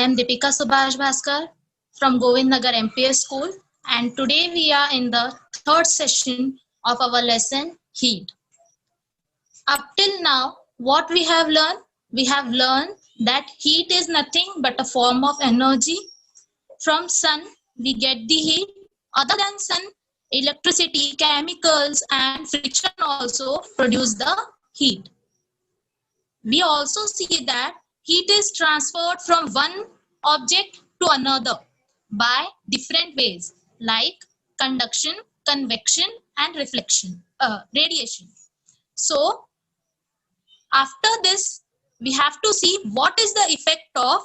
am Deepika Subhash Bhaskar from Govind Nagar MPS School, and today we are in the third session of our lesson Heat. Up till now, what we have learned? We have learned that heat is nothing but a form of energy. From sun, we get the heat. Other than sun, electricity, chemicals, and friction also produce the heat. We also see that heat is transferred from one object to another by different ways like conduction, convection, and radiation. So after this, we have to see what is the effect of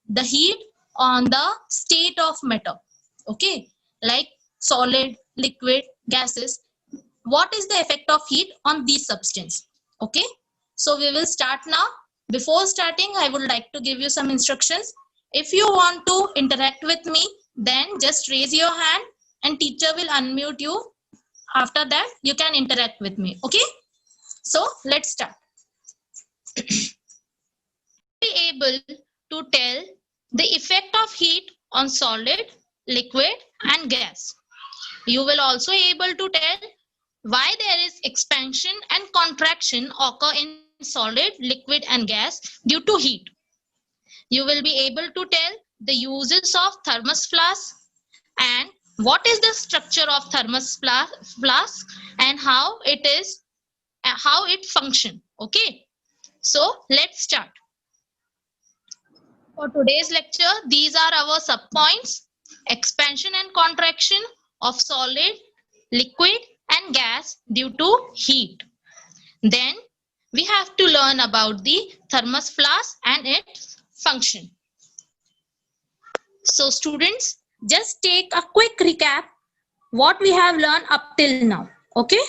the heat on the state of matter. Okay, like solid, liquid, gases. What is the effect of heat on these substances? Okay, so we will start now. Before starting, I would like to give you some instructions. If you want to interact with me, then just raise your hand and teacher will unmute you. After that, you can interact with me. Okay, so let's start. Be able to tell the effect of heat on solid, liquid, and gas. You will also able to tell why there is expansion and contraction occur in solid, liquid, and gas due to heat. You will be able to tell the uses of thermos flask and what is the structure of thermos flask and how it function. Okay, so let's start. For today's lecture, these are our subpoints: expansion and contraction of solid, liquid, and gas due to heat. Then we have to learn about the thermos flask and its function. So students, just take a quick recap what we have learned up till now. Okay,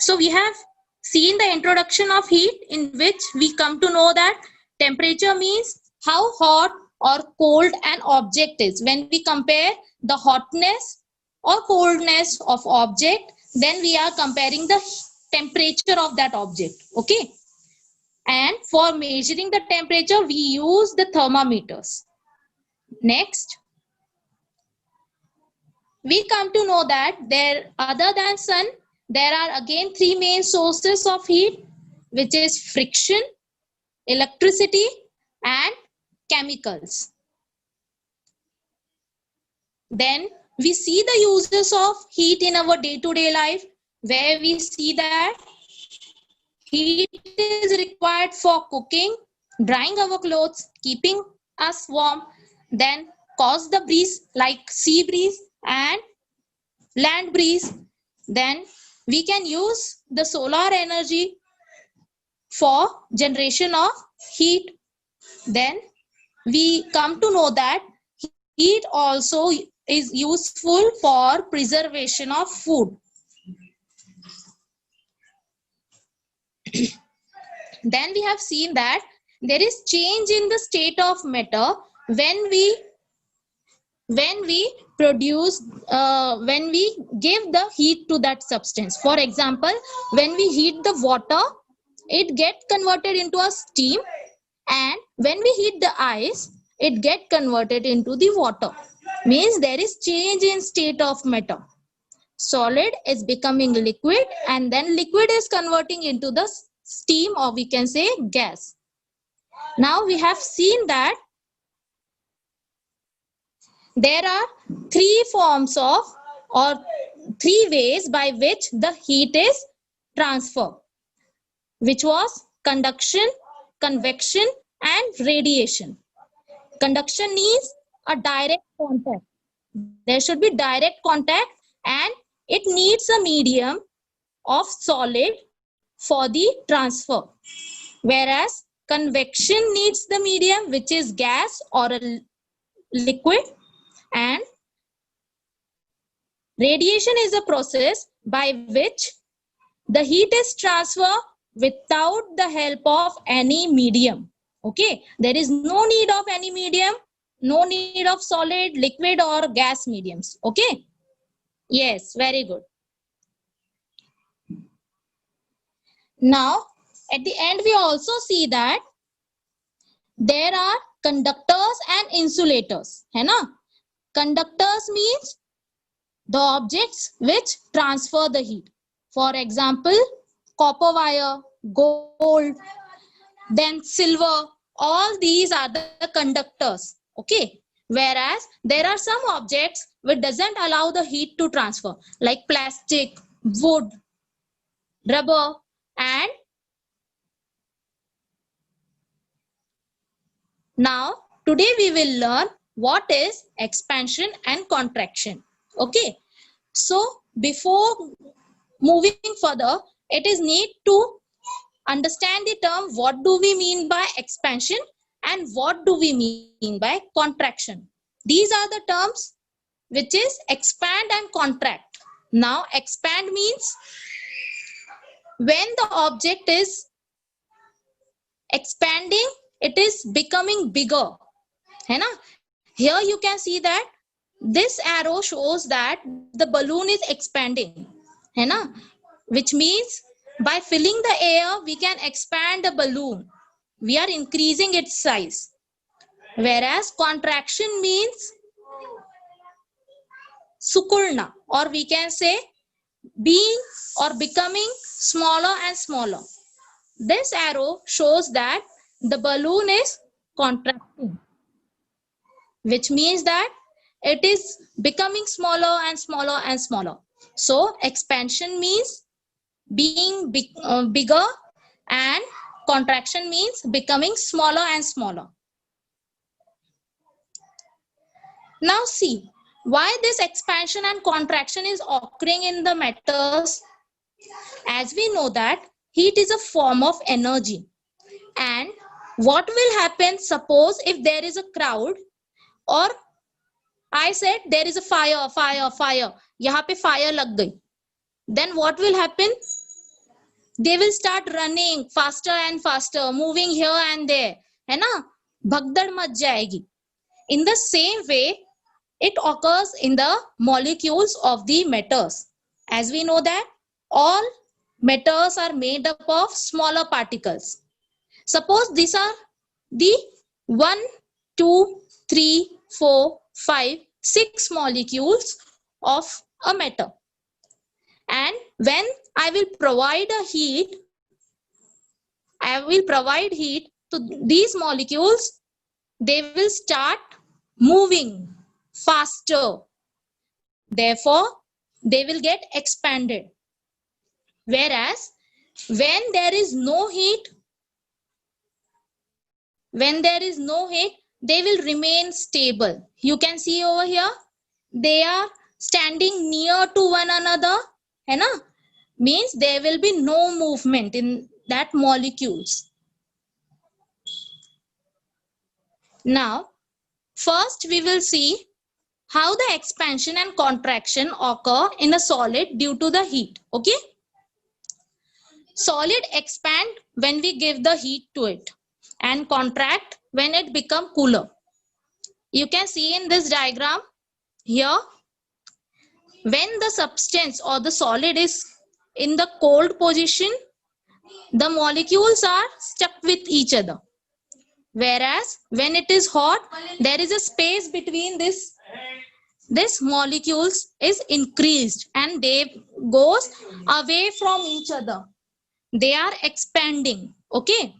so we have seen the introduction of heat, in which we come to know that temperature means how hot or cold an object is. When we compare the hotness or coldness of object, then we are comparing the temperature of that object. Okay, and for measuring the temperature, we use the thermometers. Next, we come to know that other than sun, there are again three main sources of heat, which is friction, electricity, and chemicals. Then we see the uses of heat in our day-to-day life, where we see that heat is required for cooking, drying our clothes, keeping us warm, then cause the breeze like sea breeze and land breeze. Then we can use the solar energy for generation of heat. Then we come to know that heat also is useful for preservation of food. Then we have seen that there is change in the state of matter when we give the heat to that substance. For example, when we heat the water, it gets converted into a steam, and when we heat the ice, it gets converted into the water. Means there is change in state of matter. Solid is becoming liquid, and then liquid is converting into the steam, or we can say gas. Now we have seen that there are three forms of, or three ways by which the heat is transferred, which was conduction, convection, and radiation. Conduction needs a direct contact. There should be direct contact, and it needs a medium of solid for the transfer. Whereas convection needs the medium, which is gas or a liquid, and radiation is a process by which the heat is transferred without the help of any medium. Okay, there is no need of any medium, no need of solid, liquid, or gas mediums. Okay, yes, very good. Now, at the end, we also see that there are conductors and insulators, है ना? Conductors means the objects which transfer the heat. For example, copper wire, gold, then silver, all these are the conductors, okay? Whereas there are some objects which doesn't allow the heat to transfer, like plastic, wood, rubber, and now today we will learn what is expansion and contraction, okay? So before moving further, it is need to understand the term what do we mean by expansion and what do we mean by contraction. These are the terms which is expand and contract. Now expand means when the object is expanding, it is becoming bigger, है ना? Here you can see that this arrow shows that the balloon is expanding, है ना? Which means by filling the air, we can expand the balloon. We are increasing its size. Whereas contraction means sukurna, or we can say being or becoming smaller and smaller. This arrow shows that the balloon is contracting, which means that it is becoming smaller and smaller and smaller. So expansion means being bigger, and contraction means becoming smaller and smaller. Now see why this expansion and contraction is occurring in the metals. As we know that heat is a form of energy, and what will happen, suppose if there is a crowd, or I said there is a fire, यहाँ पे fire लग गई, then what will happen? They will start running faster and faster, moving here and there, है ना? भगदड़ much जाएगी. In the same way, it occurs in the molecules of the metals. As we know that all metals are made up of smaller particles. Suppose these are the 1, 2, 3, 4, 5, 6 molecules of a metal. And when I will provide heat to these molecules, they will start moving faster. Therefore, they will get expanded. Whereas when there is no heat, they will remain stable. You can see over here, they are standing near to one another, है ना? Means there will be no movement in that molecules. Now, first we will see how the expansion and contraction occur in a solid due to the heat, okay? Solid expand when we give the heat to it and contract when it become cooler. You can see in this diagram here, when the substance or the solid is in the cold position, the molecules are stuck with each other. Whereas when it is hot, there is a space between this molecules is increased and they goes away from each other. They are expanding, okay?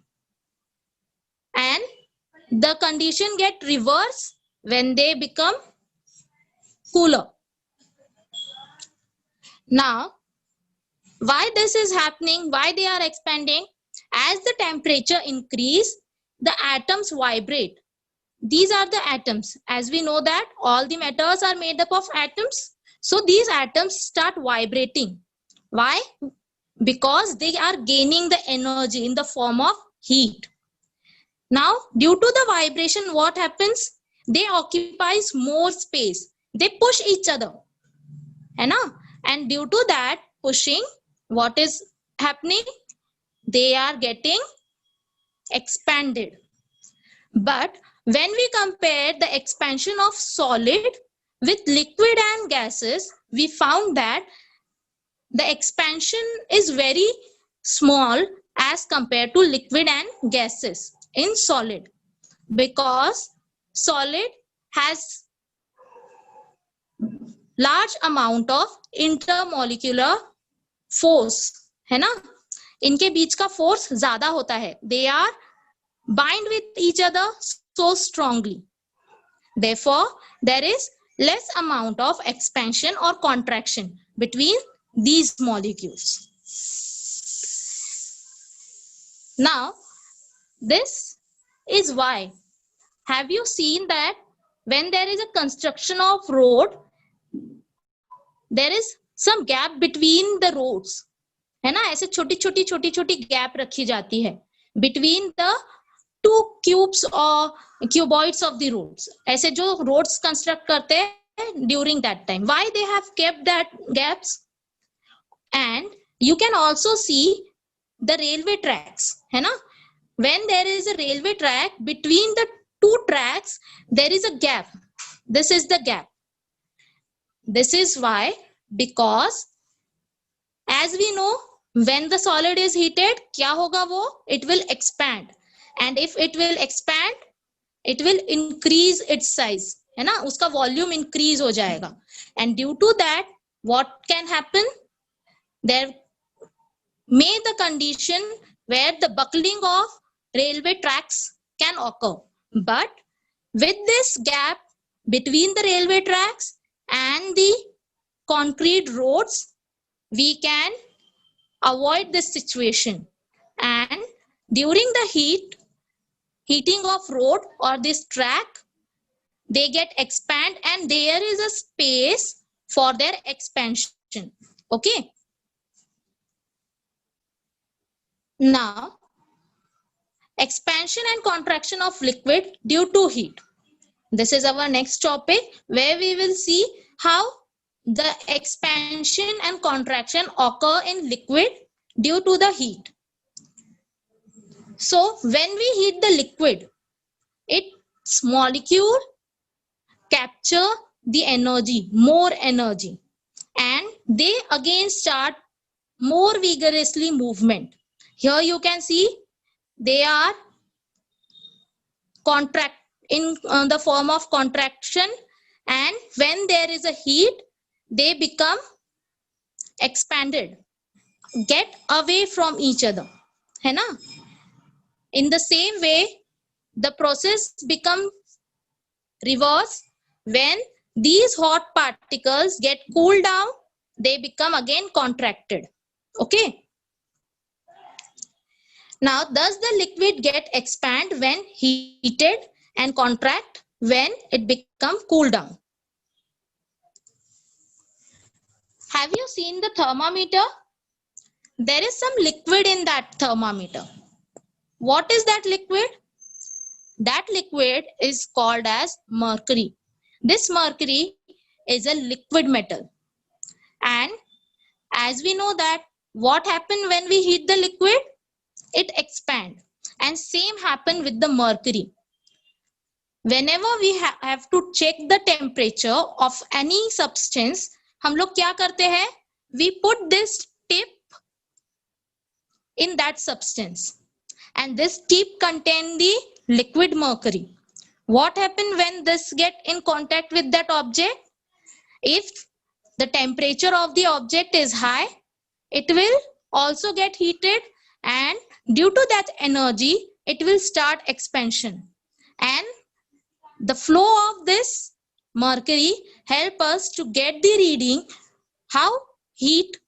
And the condition get reversed when they become cooler. Now, why this is happening? Why they are expanding? As the temperature increase, the atoms vibrate. These are the atoms. As we know that all the metals are made up of atoms. So these atoms start vibrating. Why? Because they are gaining the energy in the form of heat. Now, due to the vibration, what happens? They occupies more space. They push each other. है ना? And due to that pushing, what is happening? They are getting expanded. But when we compare the expansion of solid with liquid and gases, we found that the expansion is very small as compared to liquid and gases in solid. because solid has large amount of intermolecular force, है ना, इनके बीच का force ज्यादा होता है. They are bind with each other so strongly. Therefore, there is less amount of expansion or contraction between these molecules. Now, this is why, have you seen that when there is a construction of road, there is some gap between the roads, है ना, ऐसे छोटी छोटी gap रखी जाती है between the two cubes or cuboids of the roads. ऐसे जो roads construct करते हैं during that time, why they have kept that gaps? And you can also see the railway tracks, है ना, when there is a railway track, between the two tracks there is a gap. This is the gap. This is why, because as we know, when the solid is heated, क्या होगा वो? It will expand, and if it will expand, it will increase its size, है ना, उसका volume increase हो जाएगा. And due to that, what can happen? There may the condition where the buckling of railway tracks can occur. But with this gap between the railway tracks and the concrete roads, we can avoid this situation. And during the heating of road or this track, they get expand and there is a space for their expansion. Okay. Now, expansion and contraction of liquid due to heat. This is our next topic where we will see how the expansion and contraction occur in liquid due to the heat. So when we heat the liquid, its molecule capture the energy, more energy, and they again start more vigorously movement. Here you can see they are contract in the form of contraction, and when there is a heat, they become expanded, get away from each other, है ना? In the same way, the process becomes reverse. When these hot particles get cooled down, they become again contracted. Okay. Now, does the liquid get expand when heated and contract when it becomes cooled down? Have you seen the thermometer? There is some liquid in that thermometer. What is that liquid? That liquid is called as mercury. This mercury is a liquid metal. And as we know that what happened when we heat the liquid? It expands. And same happen with the mercury. Whenever we have to check the temperature of any substance, हम लोग क्या करते हैं? We put this tip in that substance. And this tip contains the liquid mercury. What happens when this get in contact with that object? If the temperature of the object is high, it will also get heated, and due to that energy, it will start expansion. And the flow of this mercury help us to get the reading how heat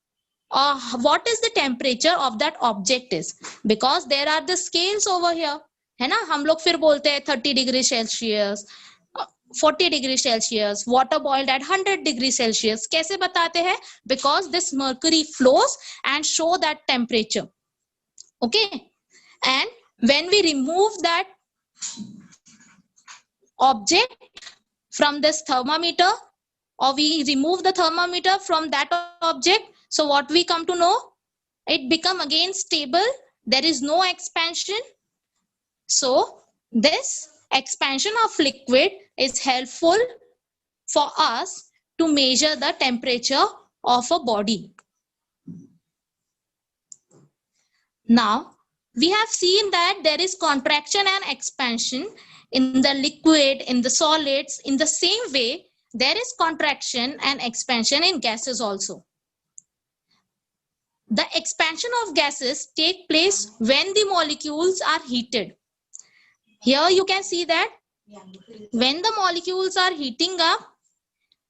or what is the temperature of that object is, because there are the scales over here, है ना? हम लोग फिर बोलते हैं 30 degree Celsius, 40 degree Celsius, water boiled at 100 degree Celsius. कैसे बताते हैं? Because this mercury flows and show that temperature. Okay. And when we remove that object from this thermometer, or we remove the thermometer from that object, so what we come to know? It become again stable. There is no expansion. So this expansion of liquid is helpful for us to measure the temperature of a body. Now, we have seen that there is contraction and expansion in the liquid, in the solids. In the same way, there is contraction and expansion in gases also. The expansion of gases take place when the molecules are heated. Here you can see that when the molecules are heating up,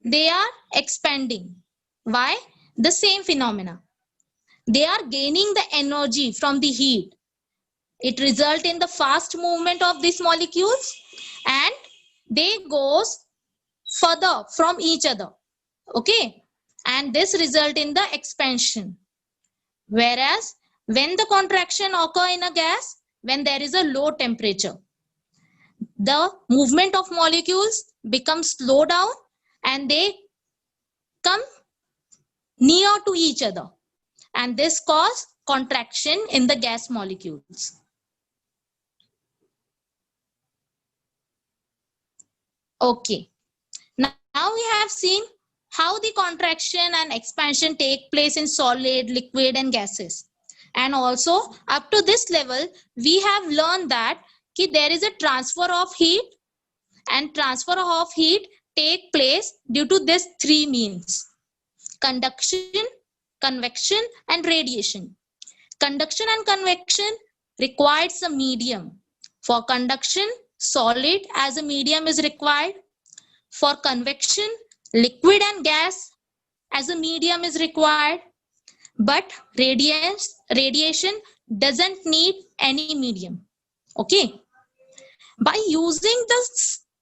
they are expanding. Why? The same phenomena. They are gaining the energy from the heat. It results in the fast movement of these molecules and they goes further from each other. Okay, and this result in the expansion. Whereas when the contraction occur in a gas, when there is a low temperature, the movement of molecules becomes slow down and they come near to each other, and this causes contraction in the gas molecules. Okay, now we have seen how the contraction and expansion take place in solid, liquid and gases. And also up to this level, we have learned that there is a transfer of heat, and transfer of heat take place due to these three means: conduction, convection and radiation. Conduction and convection requires a medium. For conduction, solid as a medium is required. For convection, liquid and gas as a medium is required. But radiation doesn't need any medium. Okay. By using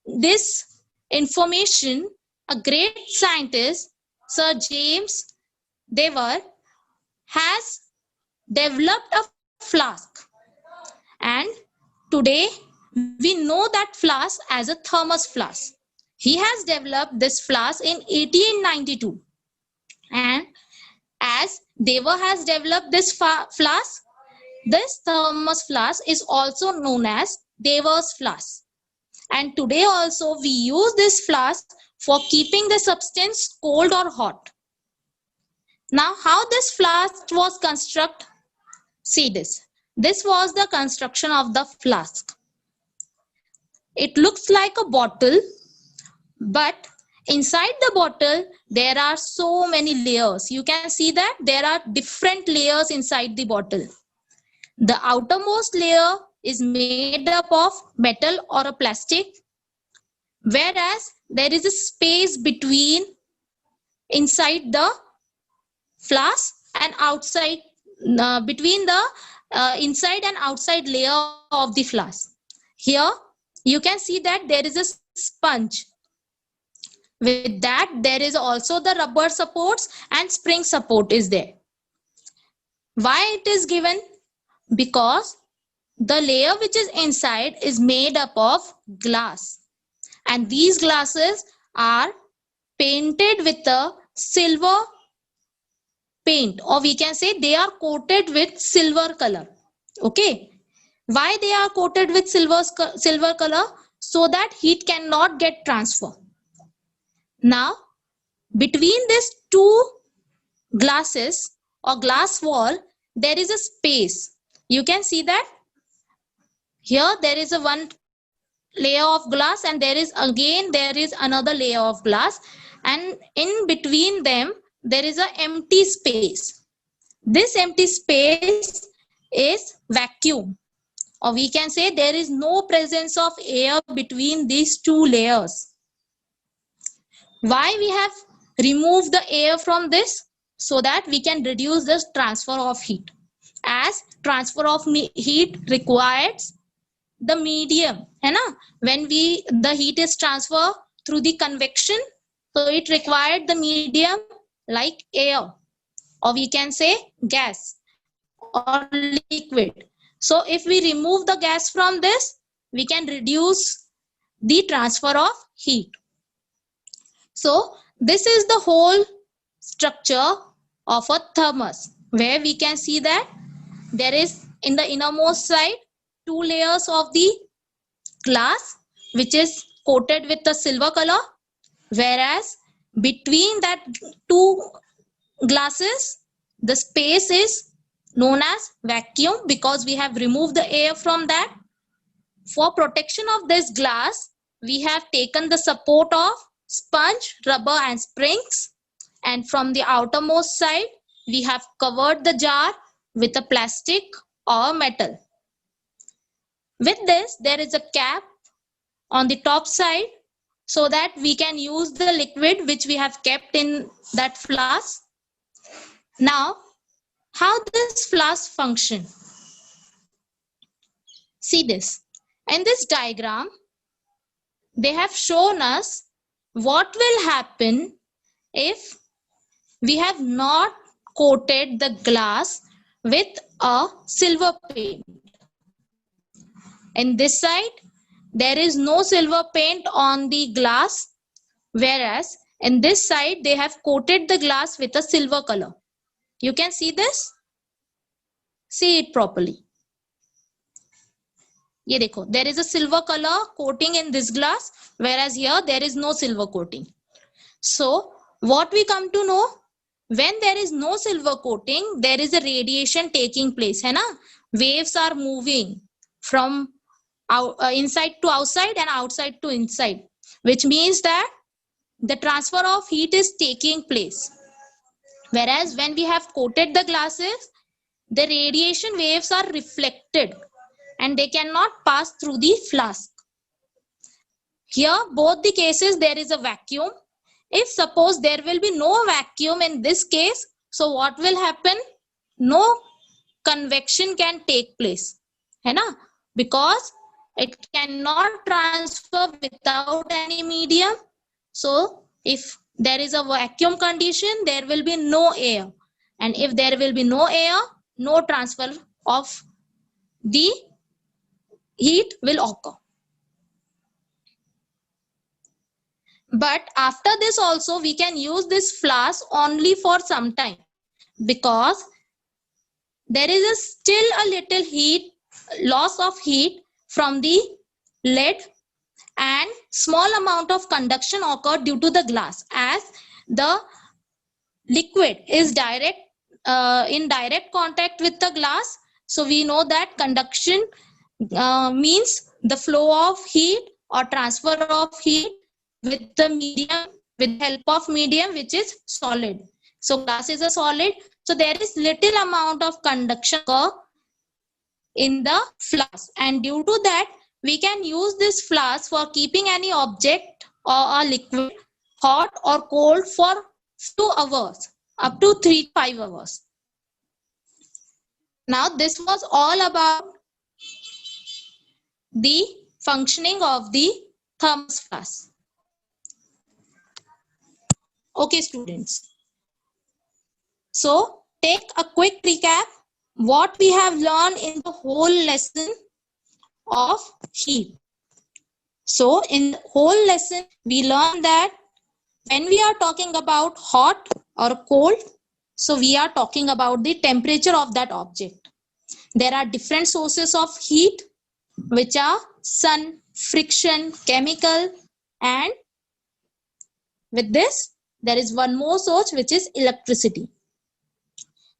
this information, a great scientist, Sir James Dewar, has developed a flask. And today we know that flask as a thermos flask. He has developed this flask in 1892. And as Dewar has developed this flask, this thermos flask is also known as Dewar's flask. And today also we use this flask for keeping the substance cold or hot. Now how this flask was constructed? See this. This was the construction of the flask. It looks like a bottle, but inside the bottle there are so many layers. You can see that there are different layers inside the bottle. The outermost layer is made up of metal or a plastic, whereas there is a space between inside the flask and outside, between the inside and outside layer of the flask. Here you can see that there is a sponge. With that, there is also the rubber supports and spring support is there. Why it is given? Because the layer which is inside is made up of glass, and these glasses are painted with a silver paint, or we can say they are coated with silver color. Okay, why they are coated with silver color? So that heat cannot get transferred. Now between these two glasses or glass wall, there is a space. You can see that here there is a one layer of glass, and there is another layer of glass, and in between them there is an empty space. This empty space is vacuum, or we can say there is no presence of air between these two layers. Why we have removed the air from this? So that we can reduce the transfer of heat. As transfer of heat requires the medium, when the heat is transferred through the convection, so it required the medium like air, or we can say gas or liquid. So if we remove the gas from this, we can reduce the transfer of heat. So this is the whole structure of a thermos, where we can see that there is in the innermost side two layers of the glass which is coated with the silver color, whereas between that two glasses the space is known as vacuum, because we have removed the air from that. For protection of this glass, we have taken the support of sponge, rubber and springs, and from the outermost side, we have covered the jar with a plastic or metal. With this, there is a cap on the top side so that we can use the liquid which we have kept in that flask. Now, how this flask function? See this. In this diagram, they have shown us what will happen if we have not coated the glass with a silver paint. In this side, there is no silver paint on the glass, whereas in this side, they have coated the glass with a silver color. You can see this? See it properly. ये देखो, there is a silver color coating in this glass, whereas here there is no silver coating. So what we come to know, when there is no silver coating, there is a radiation taking place, है ना? Waves are moving from inside to outside and outside to inside, which means that the transfer of heat is taking place. Whereas when we have coated the glasses, the radiation waves are reflected and they cannot pass through the flask. Here, both the cases, there is a vacuum. If suppose there will be no vacuum in this case, so what will happen? No convection can take place, है ना? Because it cannot transfer without any medium. So if there is a vacuum condition, there will be no air. And if there will be no air, no transfer of the heat will occur. But after this also, we can use this flask only for some time, because there is still a little heat, loss of heat from the lid, and small amount of conduction occurred due to the glass, as the liquid is in direct contact with the glass. So we know that conduction means the flow of heat or transfer of heat with the medium, with the help of medium which is solid. So glass is a solid, so there is little amount of conduction occur in the flask, and due to that we can use this flask for keeping any object or a liquid hot or cold for 2 hours, up to 3 to 5 hours. Now this was all about the functioning of the thermos flask. Okay students, so take a quick recap what we have learned in the whole lesson of heat. So in the whole lesson we learned that when we are talking about hot or cold, so we are talking about the temperature of that object. There are different sources of heat, which are sun, friction, chemical, and with this there is one more source, which is electricity.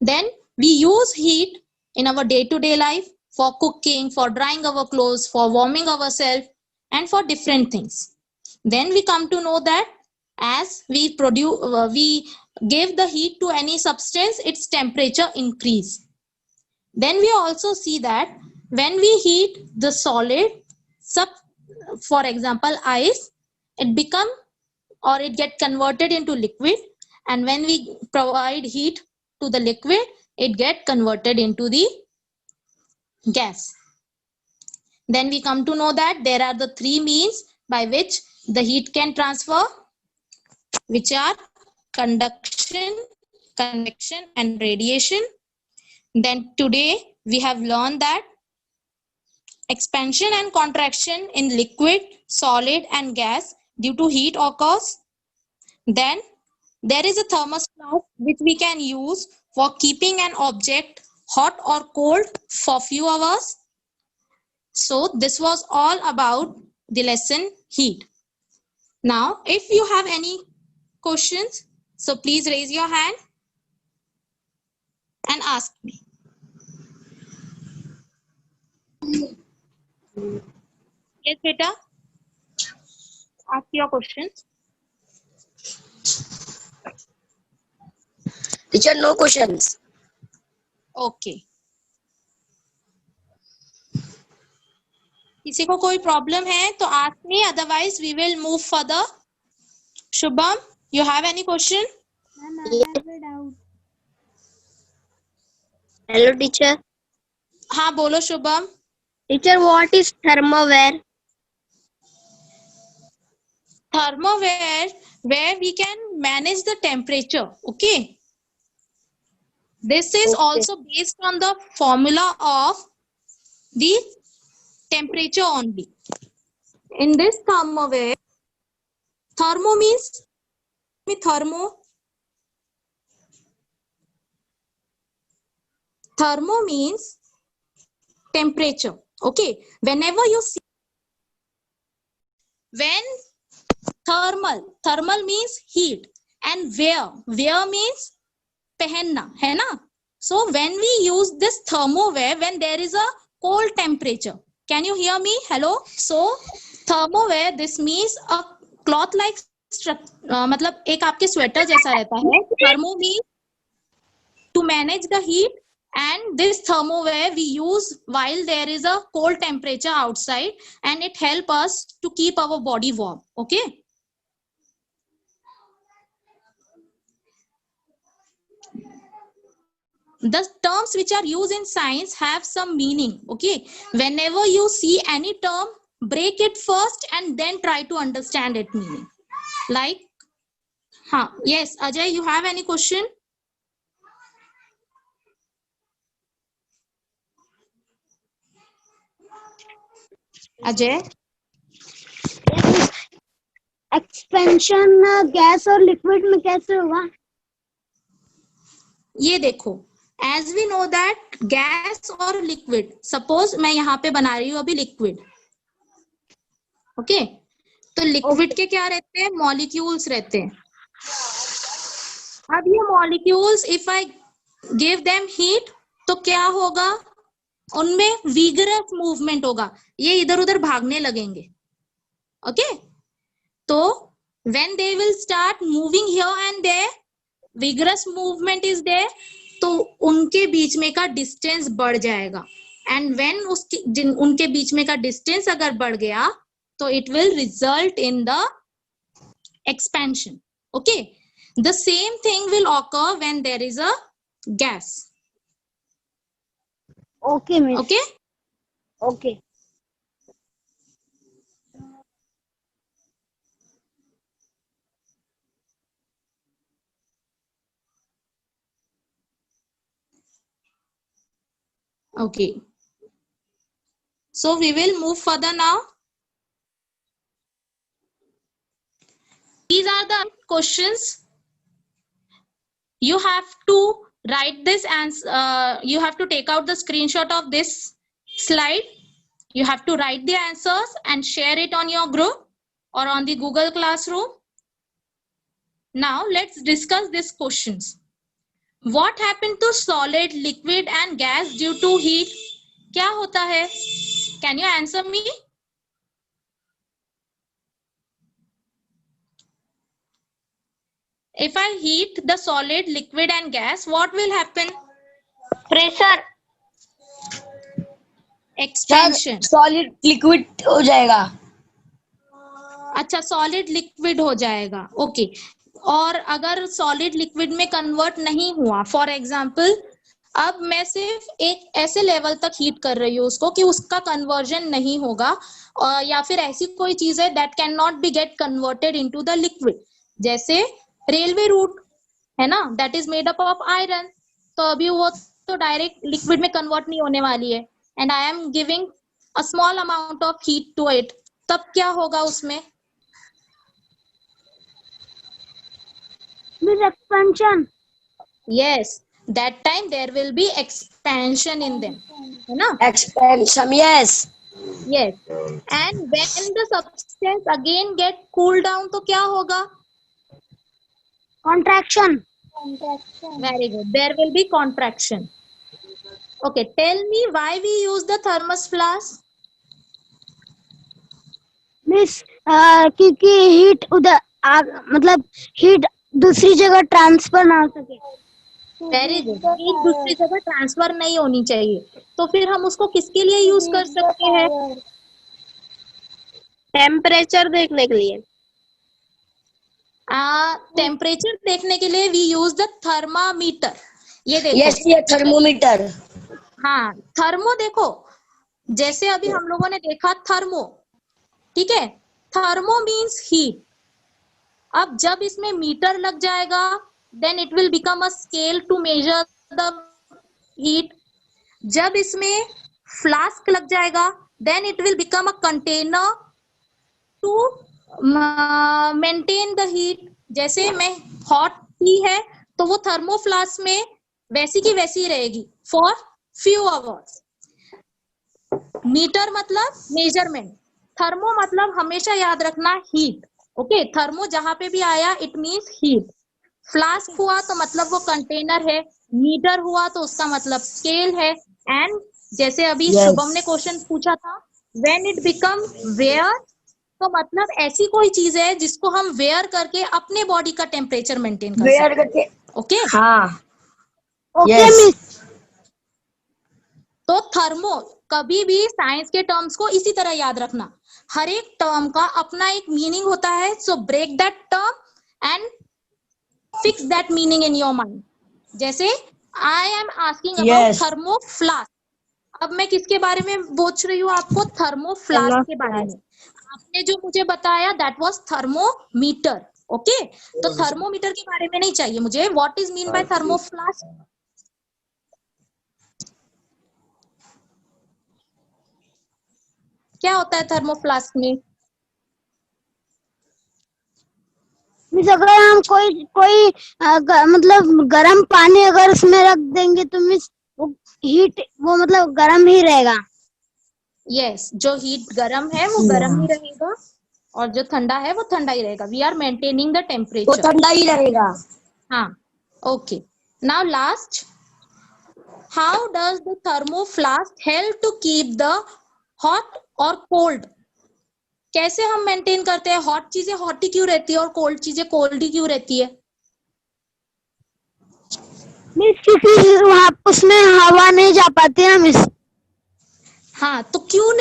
Then we use heat in our day-to-day life for cooking, for drying our clothes, for warming ourselves, and for different things. Then we come to know that as we give the heat to any substance, its temperature increase. Then we also see that when we heat the solid, for example ice, it get converted into liquid, and when we provide heat to the liquid, it get converted into the gas. Then we come to know that there are the 3 means by which the heat can transfer, which are conduction, convection, and radiation. Then today we have learned that expansion and contraction in liquid, solid, and gas due to heat occurs. Then there is a thermos flask which we can use for keeping an object hot or cold for few hours. So this was all about the lesson heat. Now if you have any questions, so please raise your hand and ask me. Yes, beta. Ask your questions. Teacher, no questions. Okay. किसी को कोई problem है तो ask me, otherwise we will move further. Shubham, you have any question? Ma'am, I have a doubt. Hello, teacher. हाँ बोलो Shubham. Teacher, what is thermoware? Thermoware, where we can manage the temperature. Okay. This is Okay. also based on the formula of the temperature only. In this thermoware, thermo means thermo means temperature. Okay. Whenever you see, when thermal means heat, and wear means पहनना है ना. So when we use this thermoware, when there is a cold temperature, can you hear me? Hello. So thermoware, this means a cloth like मतलब एक आपके sweater जैसा रहता है. Thermo means to manage the heat, and this thermoware we use while there is a cold temperature outside, and it help us to keep our body warm. Okay. The terms which are used in science have some meaning. Okay. Whenever you see any term, break it first and then try to understand its meaning. Like, yes, Ajay, you have any question? Ajay? Expansion gas और liquid में कैसे होगा? ये देखो, as we know that gas और liquid, suppose मैं यहाँ पे बना रही हूँ अभी liquid. Okay. तो liquid के क्या रहते हैं? Molecules रहते हैं. अब ये molecules, if I give them heat, तो क्या होगा? उनमें vigorous movement होगा. ये इधर उधर भागने लगेंगे. Okay. तो when they will start moving here and there, vigorous movement is there, तो उनके बीच में का distance बढ़ जाएगा. And when उनके बीच में का distance अगर बढ़ गया, तो it will result in the expansion. Okay. The same thing will occur when there is a gas. Okay, miss. Okay. Okay. Okay. So we will move further now. These are the questions. You have to write this answer. You have to take out the screenshot of this slide. You have to write the answers and share it on your group or on the Google Classroom. Now let's discuss these questions. What happened to solid, liquid and gas due to heat? क्या होता है? Can you answer me? If I heat the solid, liquid and gas, what will happen? Pressure. Expansion. Solid liquid हो जाएगा. अच्छा, solid liquid हो जाएगा. Okay. और अगर सॉलिड लिक्विड में कन्वर्ट नहीं हुआ, फॉर एग्जांपल, अब मैं सिर्फ एक ऐसे लेवल तक हीट कर रही हूँ उसको कि उसका कन्वर्जन नहीं होगा, या फिर ऐसी कोई चीज है that can not be get converted into the liquid. जैसे रेलवे रूट है ना, that is made up of iron. तो अभी वो तो डायरेक्ट लिक्विड में कन्वर्ट नहीं होने वाली है, and I am giving a small amount of heat to it. तब क्या होगा उसमें? With expansion. Yes, that time there will be expansion in them. है ना? Expansion, yes. Yes. And when the substance again get cooled down, तो क्या होगा? Contraction. Very good. There will be contraction. Okay. Tell me why we use the thermos flask. Miss क्योंकि heat उधर मतलब heat दूसरी जगह ट्रांसफर ना हो सके। वेरी गुड, एक दूसरी जगह ट्रांसफर नहीं होनी चाहिए। तो फिर हम उसको किसके लिए यूज कर सकते हैं? टेम्परेचर देखने के लिए। टेम्परेचर देखने के लिए वी यूज द थर्मामीटर। ये देखो, यस, ये थर्मोमीटर। हाँ थर्मो देखो, जैसे अभी हम लोगों ने देखा थर्मो, ठीक है, थर्मो मीन्स हीट। अब जब इसमें मीटर लग जाएगा then it will become a scale to measure the heat. जब इसमें फ्लास्क लग जाएगा then it will become a container to maintain the heat. जैसे मैं हॉट टी है तो वो थर्मो फ्लास्क में वैसी की वैसी रहेगी फॉर फ्यू आवर्स। मीटर मतलब मेजरमेंट, थर्मो मतलब हमेशा याद रखना हीट। ओके, थर्मो जहां पे भी आया इट मींस हीट। फ्लास्क हुआ तो मतलब वो कंटेनर है, मीटर हुआ तो उसका मतलब स्केल है। एंड जैसे अभी Yes. शुभम ने क्वेश्चन पूछा था व्हेन इट बिकम वेयर, तो मतलब ऐसी कोई चीज है जिसको हम वेयर करके अपने बॉडी का टेम्परेचर मेंटेन कर वेयर सकते करके। हैं। ओके, हाँ। Okay Yes. मिस। तो थर्मो कभी भी साइंस के टर्म्स को इसी तरह याद रखना, हर एक टर्म का अपना एक मीनिंग होता है। So break that term and fix that meaning in your mind. जैसे I am asking about Yes. Thermo flask, अब मैं किसके बारे में पूछ रही हूँ आपको? थर्मो फ्लास्क के बारे में। आपने जो मुझे बताया दैट वाज थर्मोमीटर। ओके, तो थर्मोमीटर के बारे में नहीं चाहिए मुझे। What is mean by thermo flask? क्या होता है थर्मो फ्लास्क में? मिस अगर हम कोई मतलब गर्म पानी अगर उसमें रख देंगे तो मिस वो हीट वो मतलब गर्म ही रहेगा। यस, जो हीट गर्म है वो गर्म ही रहेगा और जो ठंडा है वो ठंडा ही रहेगा। वी आर मेंटेनिंग द वो टेम्परेचर। ठंडा ही रहेगा। हाँ, okay. Now last, how does the thermo flask help to keep the hot और कोल्ड? कैसे हम मेंटेन करते हैं? हॉट चीजें हॉट ही क्यों रहती है और कोल्ड चीजें कोल्ड ही क्यों रहती है? मिस क्योंकि वहाँ उसमें हवा नहीं जा पाती है मिस। हाँ, तो क्यों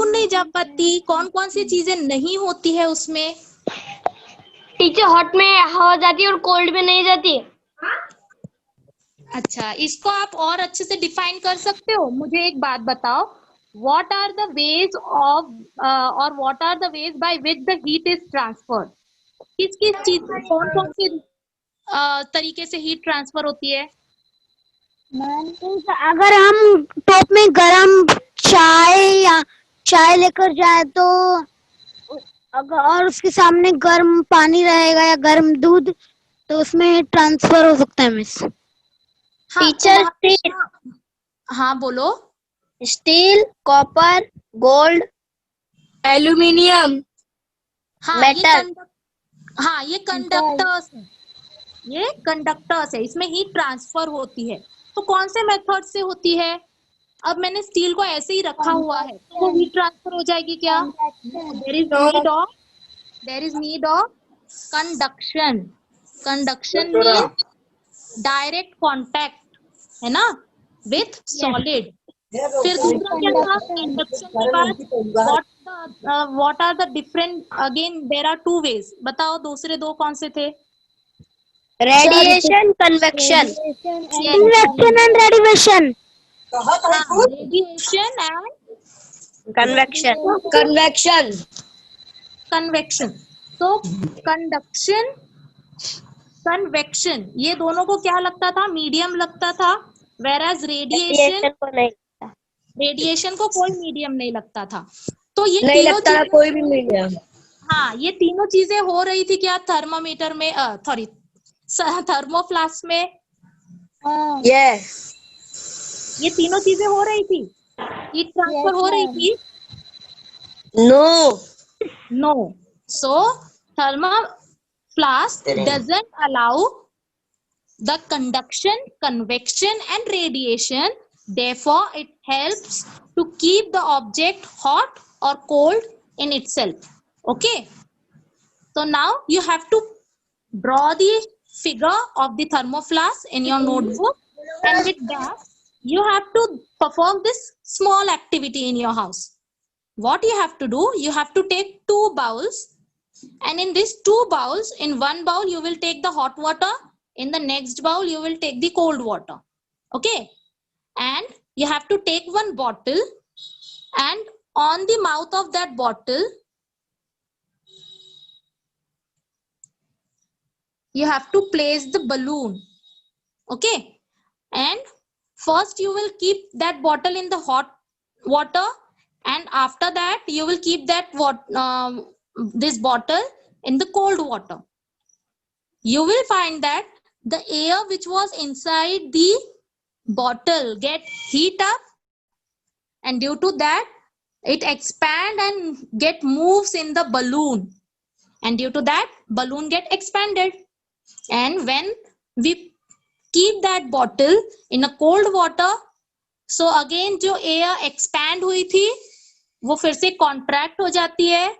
नहीं जा पाती? कौन कौन सी चीजें नहीं होती है उसमें? टीचर, हॉट में हवा जाती है और कोल्ड में नहीं जाती। अच्छा, इसको आप और अच्छे से डिफाइन कर सकते हो? मुझे एक बात बताओ, what are the ways of और what are the ways by which the heat is transferred? किस किस चीज, कौन कौन से तरीके से हीट ट्रांसफर होती है? अगर हम टॉप में गरम चाय लेकर जाए तो अगर और उसके सामने गर्म पानी रहेगा या गर्म दूध तो उसमें ट्रांसफर हो सकता है मिस। हाँ, टीचर, हाँ बोलो। स्टील, कॉपर, गोल्ड, एल्यूमिनियम, हाँ मेटल। ये कंडक्टर्स है, ये कंडक्टर्स है, इसमें हीट ट्रांसफर होती है। तो कौन से मेथड से होती है? अब मैंने स्टील को ऐसे ही रखा हुआ है तो वो हीट ट्रांसफर हो जाएगी क्या? There is need of conduction. Conduction means direct contact, है ना, विथ सॉलिड। फिर दूसरा क्या था कंडक्शन के बाद? What are the different, again there are two ways, बताओ दूसरे दो कौन से थे? Radiation, convection. Convection and radiation. Radiation and convection. Convection. Convection. तो कंडक्शन, कन्वेक्शन, ये दोनों को क्या लगता था? मीडियम लगता था। वेराज रेडिएशन को नहीं, रेडिएशन को कोई मीडियम नहीं लगता था। तो ये नहीं तीनों लगता था चीजें, कोई भी मीडियम। हाँ ये तीनों चीजें हो रही थी क्या थर्मामीटर में, सॉरी थर्मोफ्लास्क में? यस। ये तीनों चीजें हो रही थी, हीट ट्रांसफर हो रही थी? No. No. So thermoflask doesn't allow the conduction, convection and radiation. Therefore it helps to keep the object hot or cold in itself. Okay. So now you have to draw the figure of the thermoflask in your notebook, and with that you have to perform this small activity in your house. What you have to do, you have to take 2 bowls, and in these 2 bowls, in one bowl you will take the hot water, in the next bowl you will take the cold water. Okay, and you have to take one bottle, and on the mouth of that bottle you have to place the balloon. Okay, and first you will keep that bottle in the hot water, and after that you will keep that this bottle in the cold water. You will find that the air which was inside the bottle get heat up, and due to that it expand and get moves in the balloon, and due to that balloon get expanded. And when we keep that bottle in a cold water, so again जो air expand हुई थी वो फिर से contract हो जाती है,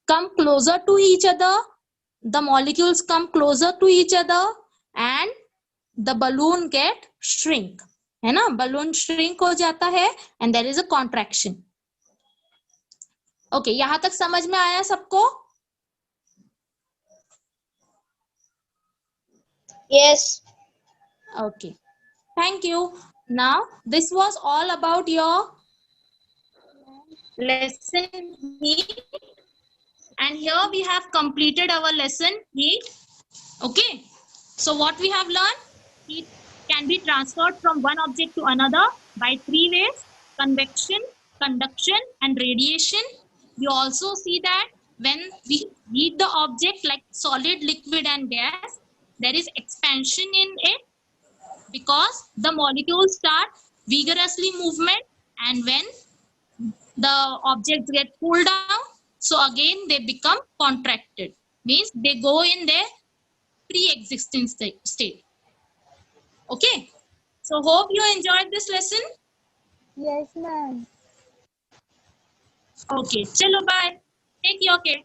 come closer to each other, the molecules come closer to each other, and the balloon get shrink, है ना, balloon shrink हो जाता है, and there is a contraction. Okay, यहाँ तक समझ में आया सबको? Yes. Okay, thank you. Now this was all about your lesson heat, and here we have completed our lesson heat. Okay, so what we have learned, heat can be transferred from one object to another by 3 ways: convection, conduction, and radiation. You also see that when we heat the object like solid, liquid, and gas, there is expansion in it because the molecules start vigorously movement, and when the objects get cooled down, so again they become contracted, means they go in their pre-existing state. Okay, so hope you enjoyed this lesson. Yes, ma'am. Okay, chalo, bye, take your care.